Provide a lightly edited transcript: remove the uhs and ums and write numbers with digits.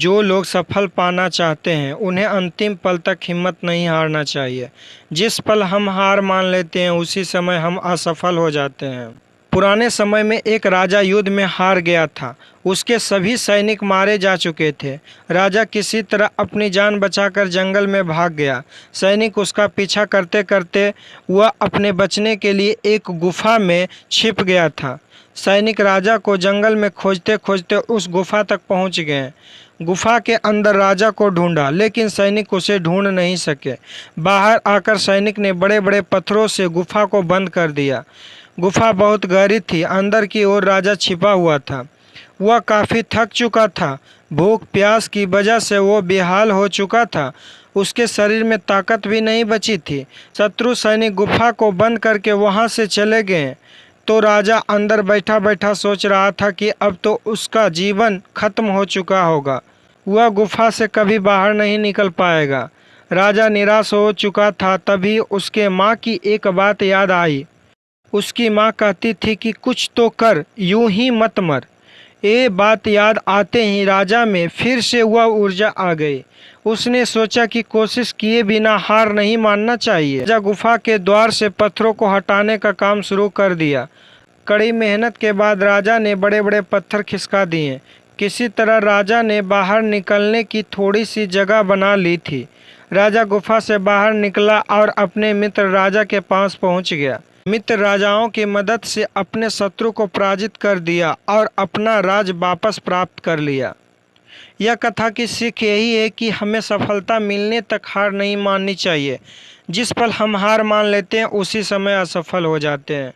जो लोग सफल पाना चाहते हैं उन्हें अंतिम पल तक हिम्मत नहीं हारना चाहिए। जिस पल हम हार मान लेते हैं उसी समय हम असफल हो जाते हैं। पुराने समय में एक राजा युद्ध में हार गया था। उसके सभी सैनिक मारे जा चुके थे। राजा किसी तरह अपनी जान बचाकर जंगल में भाग गया। सैनिक उसका पीछा करते करते वह अपने बचने के लिए एक गुफा में छिप गया था। सैनिक राजा को जंगल में खोजते खोजते उस गुफा तक पहुंच गए। गुफा के अंदर राजा को ढूंढा लेकिन सैनिक उसे ढूंढ नहीं सके। बाहर आकर सैनिक ने बड़े बड़े पत्थरों से गुफा को बंद कर दिया। गुफा बहुत गहरी थी। अंदर की ओर राजा छिपा हुआ था। वह काफ़ी थक चुका था। भूख प्यास की वजह से वो बेहाल हो चुका था। उसके शरीर में ताकत भी नहीं बची थी। शत्रु सैनिक गुफा को बंद करके वहां से चले गए तो राजा अंदर बैठा बैठा सोच रहा था कि अब तो उसका जीवन खत्म हो चुका होगा। वह गुफा से कभी बाहर नहीं निकल पाएगा। राजा निराश हो चुका था। तभी उसके माँ की एक बात याद आई। उसकी माँ कहती थी कि कुछ तो कर, यूं ही मत मर। ये बात याद आते ही राजा में फिर से वह ऊर्जा आ गई। उसने सोचा कि कोशिश किए बिना हार नहीं मानना चाहिए। राजा गुफा के द्वार से पत्थरों को हटाने का काम शुरू कर दिया। कड़ी मेहनत के बाद राजा ने बड़े बड़े पत्थर खिसका दिए। किसी तरह राजा ने बाहर निकलने की थोड़ी सी जगह बना ली थी। राजा गुफा से बाहर निकला और अपने मित्र राजा के पास पहुंच गया। मित्र राजाओं की मदद से अपने शत्रु को पराजित कर दिया और अपना राज वापस प्राप्त कर लिया। यह कथा की सीख यही है कि हमें सफलता मिलने तक हार नहीं माननी चाहिए। जिस पल हम हार मान लेते हैं उसी समय असफल हो जाते हैं।